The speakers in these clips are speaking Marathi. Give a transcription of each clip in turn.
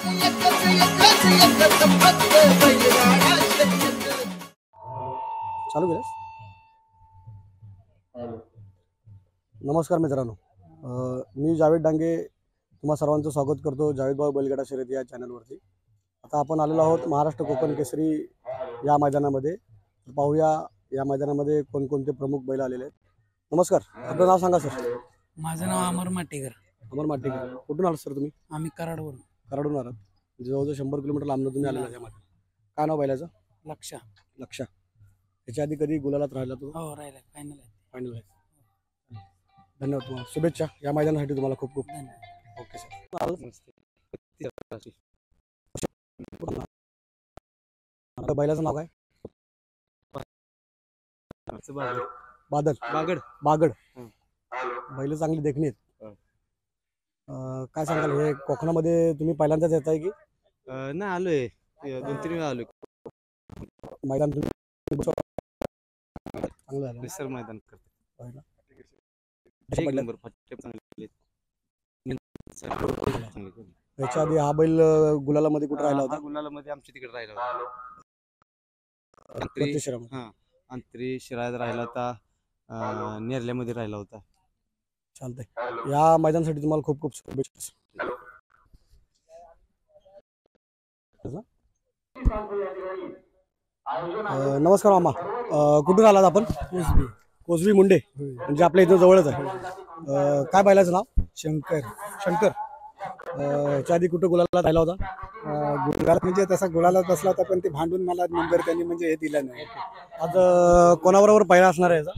चालू केलंस? नमस्कार मित्रांनो, मी जावेद डांगे तुम्हा सर्वांचं स्वागत करतो जावेद भाऊ बैलगाडा शर्यत या चॅनलवरती. आता आपण आलेलो आहोत महाराष्ट्र कोकण केसरी या मैदानामध्ये. पाहूया या मैदानामध्ये कोणकोणते प्रमुख बैल आलेले आहेत. नमस्कार, आपलं नाव सांगा सर. माझं नाव अमर माटेकर. अमर माटेकर, कुठून आलात सर तुम्ही? आम्ही कराडवरून. कराडून आलात, जवळजवळ 100 किलोमीटर लांब तुम्ही आलेला यामध्ये. काय नाव बैलाचं? लक्षा. लक्षा. याच्या आधी कधी गुलालात राहिला तू? हो, राहिला. फायनल आहे. फायनल आहे. धन्यवाद तुम्हाला, शुभेच्छा या मैदानासाठी तुम्हाला खूप खूप. धन्यवाद. Okay sir. आपल्या बैलाचं नाव काय? बादल. बागड. बागड. बैल चांगली देखणी आहेत. काय सांगाल, हे कोकणामध्ये तुम्ही पहिल्यांदाच येत आहे की? नाही, आलोय 2-3 वेळा आलोय. मैदान तुम्ही चांगलं झालं. निसर्ग मैदान करतो. एक नंबर फटके चांगले. याच्या आधी हा बैल गुलालामध्ये कुठे राहिला होता? गुलालामध्ये आमच्या तिकडे राहिला होता. अंतरी शिराळ्यात राहिला होता, नेरल्यामध्ये राहिला होता. चालतंय, या मैदानासाठी तुम्हाला खूप खूप शुभेच्छा. नमस्कार मामा, कुठून आलात आपण? कोसबी मुंडे, म्हणजे आपल्या इथं जवळच आहे. काय बैलाचं नाव? शंकर. शंकर. याच्या आधी कुठं गुलाला राहिला होता? गुलाल म्हणजे तसा गुलालाच बसला होता, पण ते भांडून मला नंबर त्यांनी म्हणजे हे दिला नाही. आज कोणाबरोबर पहिला असणार आहे याचा?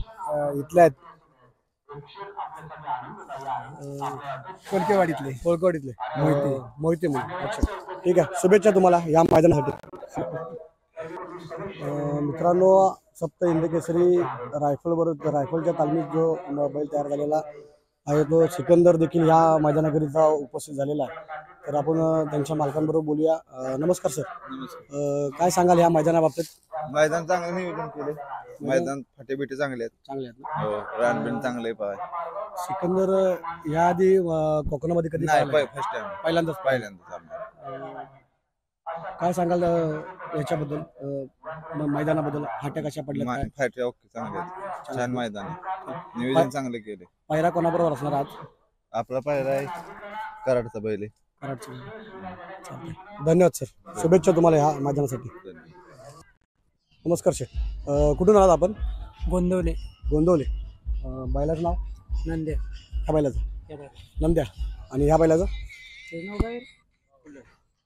इथल्या आहेत, कोलकेवाडीतले. कोळकवाडीतले मोहिते म्हणून. अच्छा, ठीक आहे, शुभेच्छा तुम्हाला या मैदानासाठी. मित्रांनो, सप्त हिंद केसरी रायफलच्या तालमीत जो बैल तयार झालेला आहे तो सिकंदर देखील या मैदानाकरिता उपस्थित झालेला आहे. तर आपण त्यांच्या मालकांबरोबर बोलूया. नमस्कार सर. काय सांगाल या मैदानाबाबतीत? मैदान चांगलं नियोजन केले. मैदान फाटे बिटे चांगले आहेत. चांगले आहेत ना? हो, रानबिन चांगले पाय. सिकंदर या आधी कोकणामध्ये कधी नाही, फर्स्ट टाइम. पहिल्यांदाच. काय सांगाल याच्याबद्दल, मैदानाबद्दल? फाट्या कशा पडल्या? फाटे ओके, चांगले आहेत. छान मैदान आहे. नियोजन चांगले केले. पायरा कोणाबरोबर असणार आज? आपला पायरा आहे कराडचा बैल आहे. चालतंय, धन्यवाद सर, शुभेच्छा तुम्हाला ह्या मैदानासाठी. नमस्कार शेठ, कुठून आलात आपण? गोंदवले. गोंदवले. बैलाचं नाव? नंद्या. ह्या बैलाचं नंद्या. आणि ह्या बैलाचं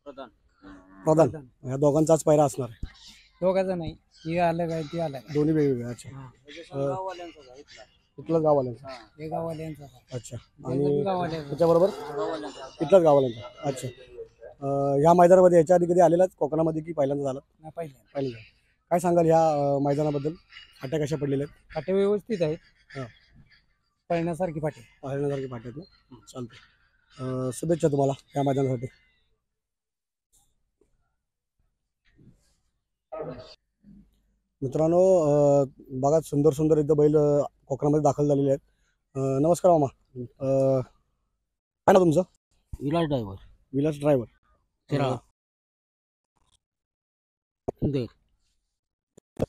प्रधान. ह्या दोघांचाच पायरा असणार आहे? दोघांचा नाही, हे अलग आहे, ते अलग आहे. दोन्ही वेगवेगळे. अच्छा, इथलंच गाववाल्यांचा. हे गाववाल्यांचा. अच्छा, आणि त्याच्याबरोबर इथलाच गाववाल्यांचा. अच्छा, ह्या मैदानामध्ये याच्या आधी कधी आलेलाच कोकणामध्ये की पहिल्यांदा झालं? पहिल्यांदा. काय सांगाल ह्या मैदानाबद्दल? फाट्या कशा पडलेल्या आहेत? फाटे व्यवस्थित आहेत. हां, पळण्यासारखी फाटे. पाहण्यासारखी फाट्यात ना. चालतं, शुभेच्छा तुम्हाला या मैदानासाठी. मित्रांनो, बघा सुंदर सुंदर इथं बैल कोकणामध्ये दाखल झालेले आहेत. नमस्कार मामा, काय ना तुमचं? विलास ड्रायव्हर. विलास ड्रायव्हर.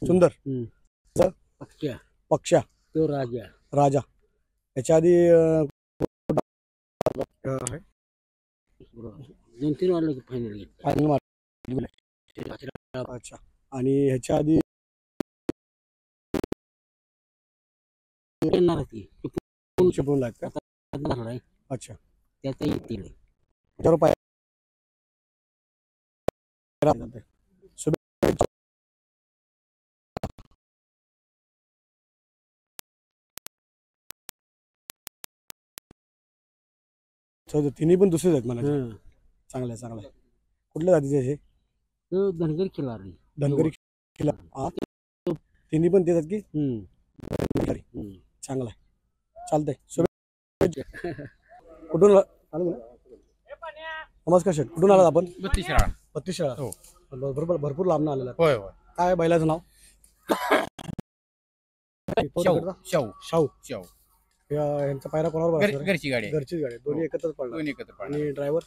सुंदर. पक्षा. तो राजा. राजा. याच्या आधी 2-3 वाजले फायनल. अच्छा, आणि ह्याच्या आधी चिपळूणला आहेत का? अच्छा, त्याचा येतील. तिन्ही पण दुसरेच आहेत मला. चांगलं आहे. कुठल्या जातीचे हे? धनगरी खिलार. धनगरी खिलार. तिन्ही पण तेच आहेत की? चांगलं आहे, चालतंय, शुभेच्छा. कुठून आलो? नमस्कार शेठ, कुठून आलात आपण? 32 शाळा. हो, भरपूर लांब आलेला. होय होय. काय बैलाचं नाव? शाहू. यांचा पायरा कोणावर? घरची गाडी. घरचीच गाडी. दोन्ही एकत्रच पडणार. दोन्ही एकत्र आणि ड्रायव्हर?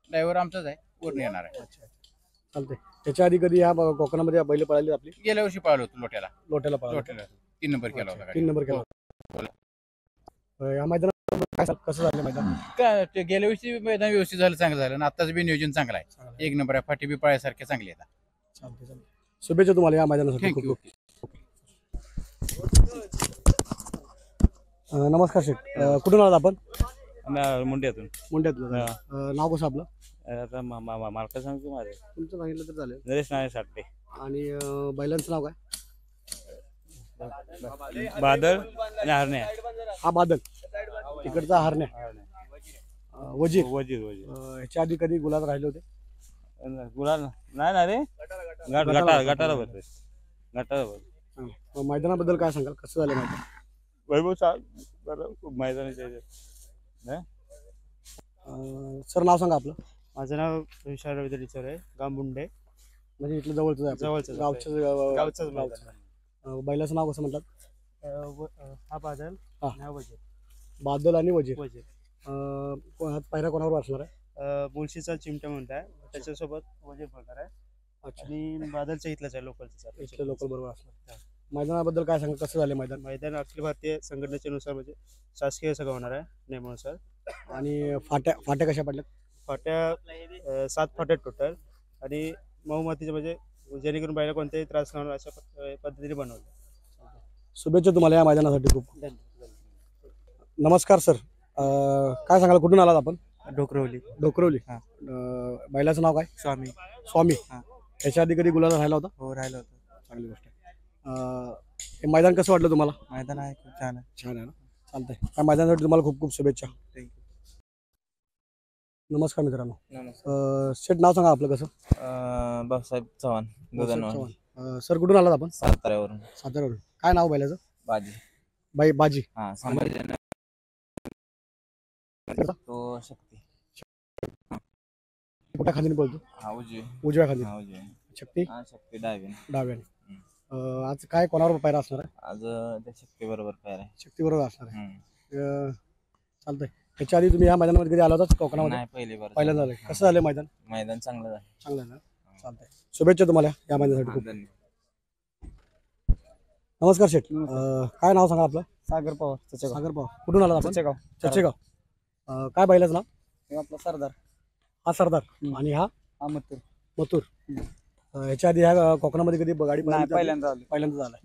ड्रायव्हर आमचाच आहे, वरून येणार आहे. अच्छा चालतंय. त्याच्या आधी कधी ह्या कोकणामध्ये बैल पळाली आपली गेल्या वर्षी पाहिलं होतं लोट्याला. लोट्याला पळाली लोट्याला 3 नंबर केला होता गाडी. 3 नंबर केला या मैदानात कसं झालं मैदान काय ते गेल्या वर्षी मैदान व्यवस्थित झालं, चांगलं झालं आणि आताच बी नियोजन चांगलं आहे. 1 नंबर आहे, फाटी बी पळायसारखे चांगले आहेत. चालतंय चालतंय. शुभेच्छा तुम्हाला या मैदानासाठी. थँक्यू. नमस्कार शेठ. कुठून आलात आपण? मुंड्यातून मुंड्यातलं. नाव कसं आपलं? आता मालका सांगतो माझे तुमचं सांगितलं तर चालेल. नरेश नाळे साठे आणि बैलांचं नाव काय? बादल आणि हरण्या. हा बादल, तिकडचा हरण्या. वजीर. वजीर वजीर ह्याच्या आधी कधी गुलाब राहिले होते? गुलाल नाही ना रे, गटाला भरते गटाला भरते. मैदानाबद्दल काय सांगाल, कसं झालं मैदान? वैभव बरं मैदानाच्या सर नाव सांगा आपलं. माझं नाव विशाल रवींद्र सर आहे, गाव मुंडे. म्हणजे इथलं जवळचं आहे, जवळचं गावचं. बैलाचं नाव कसं म्हणतात? हा बादल हा. आणि हा वजीर. बादल आणि वजीर. वजीर पहिला कोणावर असणार आहे? मुळशीचा चिमटा म्हणताय, त्याच्यासोबत वजीर बोलणार आहे. आणि बादलच्या इथलाच आहे, लोकलचा. इथले लोकल बरोबर असणार. मैदानाबद्दल काय सांगा, कसं झालं मैदान? मैदान अखिल भारतीय संघटनेच्यानुसार म्हणजे शासकीय सगळं होणार आहे नियमानुसार. आणि फाट्या कशा पडल्यात? फाट्या 7 फाट्या टोटल आणि मऊ मातीचे, म्हणजे जेणेकरून बायला कोणताही त्रास न होणार अशा पद्धतीने बनवलं. शुभेच्छा तुम्हाला या मैदानासाठी खूप. नमस्कार सर. काय सांगाल, कुठून आलात आपण? डोकरवली. डोकरवली. हा. बैलाचं नाव काय? स्वामी. स्वामी. हा. त्याच्या आधी कधी गुलाला राहिला होता? हो, राहिलं होतं. चांगली गोष्ट आहे. हे मैदान कसं वाटलं तुम्हाला? मैदान आहे, खूप छान आहे. छान आहे ना. चालतंय. या मैदानासाठी तुम्हाला खूप खूप शुभेच्छा. थँक्यू. नमस्कार मित्रांनो. नमस्कार. शेठ नाव सांगा आपलं कसं? बाबासाहेब चव्हाण दुधाणवाडी, सर कुठून आलात आपण? साताऱ्यावरून. साताऱ्यावरून. काय नाव बैलाचं? बाजी. बाजी. हा, संभाजीनगर. तो शक्ती. कुठ्या खांदीने बोलतो? हा, उजवी. उजव्या खांदी. हा, उजवी. शक्ती हा, शक्ती डावी. डाव्याने. आज काय कोणावर पायरा असणार आहे? आज त्या शक्ती बरोबर काय आहे. शक्ती बरोबर असणार आहे. चालतंय. त्याच्या आधी तुम्ही या मैदानामध्ये कधी आला होता कोकणामध्ये? नाही, पहिली बार. पहिल्यांदा झालं. कसं झालं मैदान? मैदान चांगलं झालं. चांगलं आहे ना. चालतंय. शुभेच्छा तुम्हाला या मैदानासाठी खूप. धन्यवाद. नमस्कार शेठ. काय नाव सांगा आपलं? सागर पवार. सागर पवार. कुठून आलात आपण? चचेगाव. चचेगाव. काय बैलाचं नाव? आपला सरदार. हा सरदार. आणि हा हा मथुर. मथुर. ह्याच्या आधी ह्या कोकणामध्ये कधी गाडी पळाली? पहिल्यांदा आलो. पहिल्यांदा झालाय.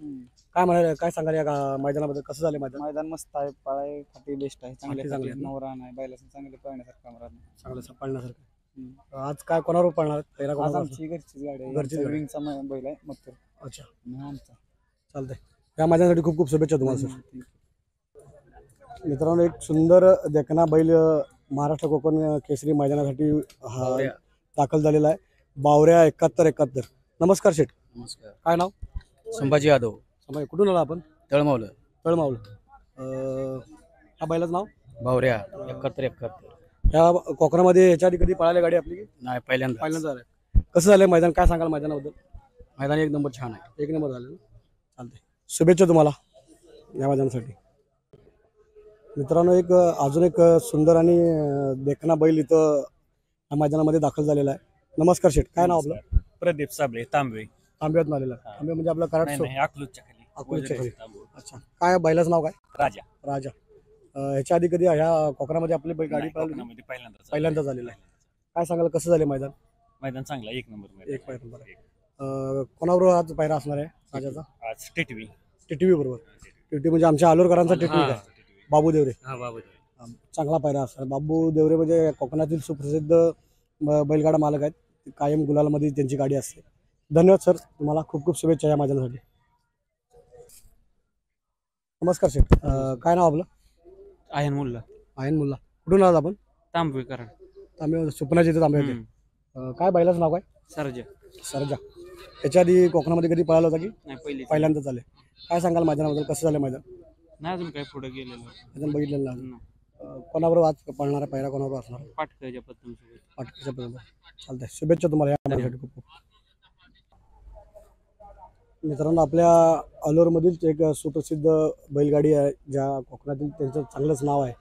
काय म्हणाले, काय सांगाल या मैदानाबद्दल, कसं झालं मैदान? मैदान मस्त आहे, पाळाय फाटी बेस्ट आहे, फाटी चांगली आहे ना? नवरा नाही, बैला चांगले पळण्यासारखं चांगलं पळण्यासारखं. आज काय कोणावर पळणार? पहिला आज कोणावर? आमची घरचीच गाडी आहे. घरचीच गाडी. विंगचा बैल आहे मथुर. अच्छा आमचा. चालतंय. या मैदानासाठी खूप खूप शुभेच्छा तुम्हाला सर. मित्रांनो, एक सुंदर देखना बैल महाराष्ट्र कोकण केसरी मैदानासाठी हा दाखल झालेला आहे. बावऱ्या 71. नमस्कार शेठ. नमस्कार. काय नाव? संभाजी यादव, समज कुठून आला आपण? तळमावलं. तळमावलं. हा बैलाचं नाव? भावऱ्या 71. या कोकणामध्ये ह्याच्या आधी कधी पळाली गाडी आपली? नाही, पहिल्यांदा. झालंय. कसं झालंय मैदान, काय सांगाल मैदानाबद्दल? मैदान 1 नंबर छान आहे. 1 नंबर झालं ना. चालतंय. शुभेच्छा तुम्हाला या मैदानासाठी. मित्रांनो, अजून एक सुंदर आणि देखना बैल इथं या मैदानामध्ये दाखल झालेला आहे. नमस्कार शेठ. काय नाव आपलं? प्रदीप साबळे, तांबवे. तांब्यातून आलेला आहे. तांबे म्हणजे आपलं कराड. अकलूजच्या खाली. अकलूजच्या खाली. अच्छा. काय बैलाचं नाव काय? राजा. राजा. ह्याच्या आधी कधी ह्या कोकणामध्ये आपली गाडी पळाली? कोकणामध्ये पहिल्यांदा झालेलं आहे. काय सांगाल, कसं झालं मैदान? मैदान चांगला, 1 नंबर. एक पायरा बरं आहे. कोणाबरोबर आज पायरा असणार आहे राजाचा? आज टिटवी. टीटीव्ही बरोबर. टीटी म्हणजे आमच्या आलोरकरांचा टीटीव्ही आहे. बाबू देवरे. हा, बाबू. चांगला पायरा असणार. बाबू देवरे म्हणजे कोकणातील सुप्रसिद्ध बैलगाडा मालक आहेत. कायम गुलालमध्ये त्यांची गाडी असते. धन्यवाद सर, तुम्हाला खूप खूप शुभेच्छा या मैदानासाठी. नमस्कार शेठ. काय नाव आपलं? आयन मुल्ला. आयन मुल्ला. कुठून आलात आपण? तांबवे कराड. तांबे. सुपनाच्या इथे तांबे होते. काय बैलाचं नाव काय? सरजा. सरजा. त्याच्या आधी कोकणामध्ये कधी पळाला होता की? नाही, पहिल्यांदा झाले. काय सांगाल मैदानाबद्दल, कसं झालं मैदान? नाही अजून काय पुढे गेलेलं. मैदान बघितलेलं नाही. कोणाबरोबर आज पळणारा पायरा कोणाबरोबर असणार? पाटकच्या पद्धतीने. पाटकच्या पर्यंत. चालतंय. शुभेच्छा तुम्हाला या मैदानासाठी खूप खूप. मित्रांनो, आपल्या अलोरमधील एक सुप्रसिद्ध बैलगाडी आहे, ज्या कोकणातील त्यांचं चांगलंच नाव आहे,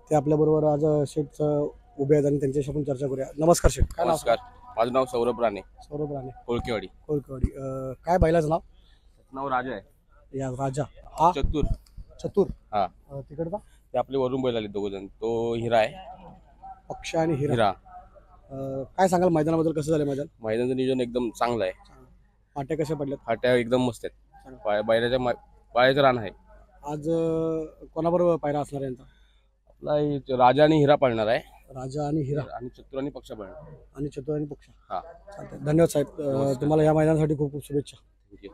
ते आपल्याबरोबर आज शेठचं उभे आहेत आणि त्यांच्याशी आपण चर्चा करूया. नमस्कार शेठ, काय नाव? नमस्कार, माझं नाव सौरभ राणे, सौरभ राणे, कोळकेवाडी. कोळकवाडी. काय बैलाचं नाव? नाव राजा आहे. या राजा हा चतुर चतुर. हा. तिकडचा ते आपले वरून बैल आले दोघ जण. तो हिरा आहे. पक्ष आणि हिरा. हिरा. काय सांगाल मैदानाबद्दल, कसं झालं मैदान? मैदानाचं नियोजन एकदम चांगलं आहे. पाट्या कशा पडल्यात? फाट्या एकदम मस्त आहेत. पायाचं रान आहे. आज कोणाबरोबर पायरा असणार आहे यांचा? आपला हे राजा आणि हिरा पाळणार आहे. राजा आणि हिरा आणि चतुर आणि पक्ष पाळणार. आणि चतुर आणि पक्ष. हा. चालतंय. धन्यवाद साहेब. तुम्हाला या मैदानासाठी खूप खूप शुभेच्छा. थँक्यू.